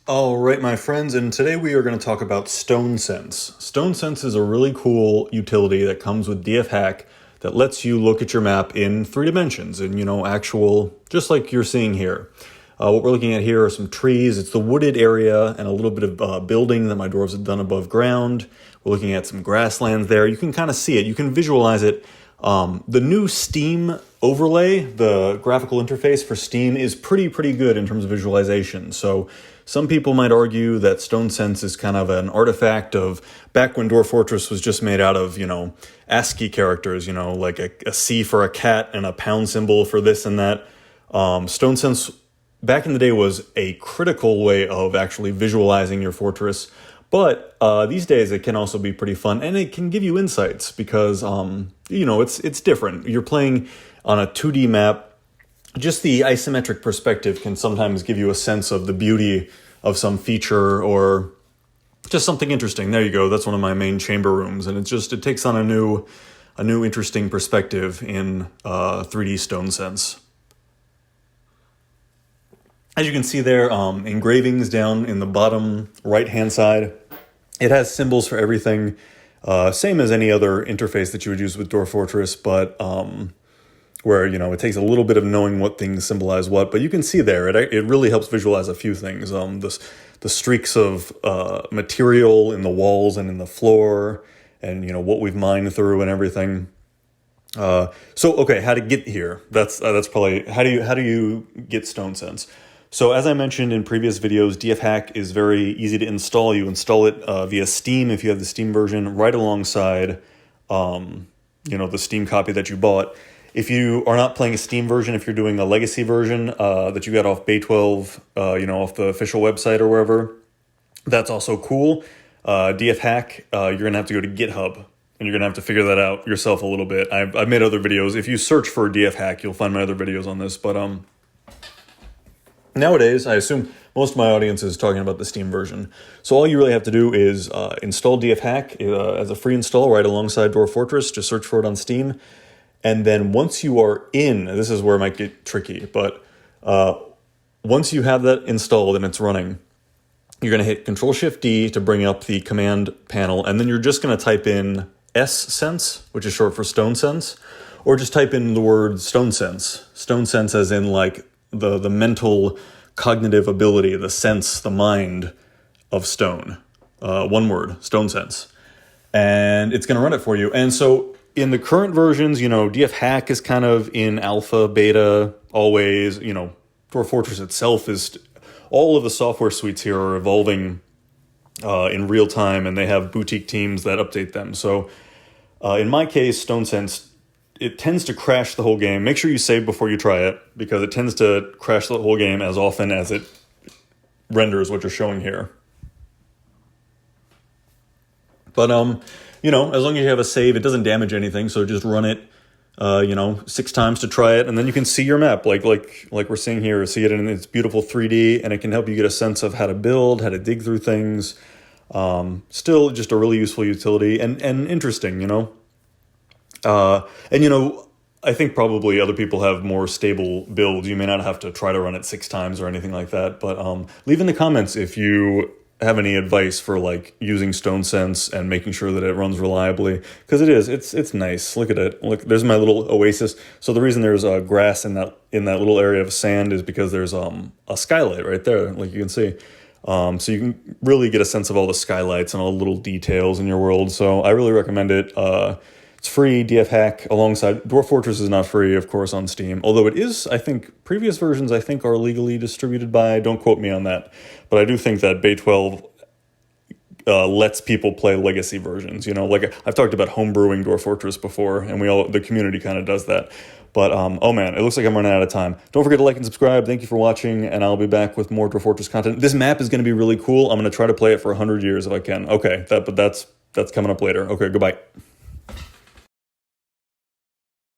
All right, my friends, and today we are going to talk about STONESense. STONESense is a really cool utility that comes with DFHack that lets you look at your map in 3 dimensions, in, actual, just like you're seeing here. What we're looking at here are some trees. It's the wooded area and a little bit of building that my dwarves have done above ground. We're looking at some grasslands there. You can kind of see it. You can visualize it. The new Steam overlay, the graphical interface for Steam, is pretty good in terms of visualization. So some people might argue that STONESense is kind of an artifact of back when Dwarf Fortress was just made out of, ASCII characters, like a C for a cat and a pound symbol for this and that. STONESense back in the day was a critical way of actually visualizing your fortress. But these days it can also be pretty fun, and it can give you insights because, it's different. You're playing on a 2D map. Just the isometric perspective can sometimes give you a sense of the beauty of some feature or just something interesting. There you go. That's one of my main chamber rooms, and it takes on a new interesting perspective in 3D STONESense. As you can see there, engravings down in the bottom right-hand side. It has symbols for everything, same as any other interface that you would use with Dwarf Fortress, but where, it takes a little bit of knowing what things symbolize what, but you can see there, it really helps visualize a few things. The streaks of material in the walls and in the floor, and, what we've mined through and everything. Okay, how to get here? That's probably, how do you get STONESense? So as I mentioned in previous videos, DFHack is very easy to install. You install it via Steam if you have the Steam version, right alongside, the Steam copy that you bought. If you are not playing a Steam version, if you're doing a legacy version that you got off Bay 12, off the official website or wherever, that's also cool. DFHack, you're going to have to go to GitHub, and you're going to have to figure that out yourself a little bit. I've made other videos. If you search for DFHack, you'll find my other videos on this, but nowadays, I assume most of my audience is talking about the Steam version. So all you really have to do is install DFHack as a free install right alongside Dwarf Fortress. Just search for it on Steam. And then once you are in, this is where it might get tricky, but once you have that installed and it's running, you're going to hit Control-Shift-D to bring up the command panel, and then you're just going to type in SSense, which is short for STONESense, or just type in the word STONESense. STONESense as in like the mental cognitive ability, the sense, the mind of stone. One word, STONESense. And it's going to run it for you. And so in the current versions, DFHack is kind of in alpha, beta, always, Dwarf Fortress itself is, all of the software suites here are evolving in real time, and they have boutique teams that update them. So in my case, STONESense, it tends to crash the whole game. Make sure you save before you try it, because it tends to crash the whole game as often as it renders what you're showing here. But, as long as you have a save, it doesn't damage anything, so just run it, 6 times to try it, and then you can see your map, like we're seeing here, see it in its beautiful 3D, and it can help you get a sense of how to build, how to dig through things. Still just a really useful utility, and interesting, I think probably other people have more stable builds. You may not have to try to run it 6 times or anything like that, but leave in the comments if you have any advice for using STONESense and making sure that it runs reliably, because it's nice. Look at it. Look, there's my little oasis. So the reason there's grass in that little area of sand is because there's a skylight right there, like you can see. So you can really get a sense of all the skylights and all the little details in your world. So I really recommend it. It's free, DFHack, alongside Dwarf Fortress is not free, of course, on Steam. Although it is, I think, previous versions, are legally distributed by, don't quote me on that. But I do think that Bay 12 lets people play legacy versions. I've talked about homebrewing Dwarf Fortress before, and the community kind of does that. But, oh man, it looks like I'm running out of time. Don't forget to like and subscribe. Thank you for watching, and I'll be back with more Dwarf Fortress content. This map is going to be really cool. I'm going to try to play it for 100 years if I can. Okay, that's coming up later. Okay, goodbye.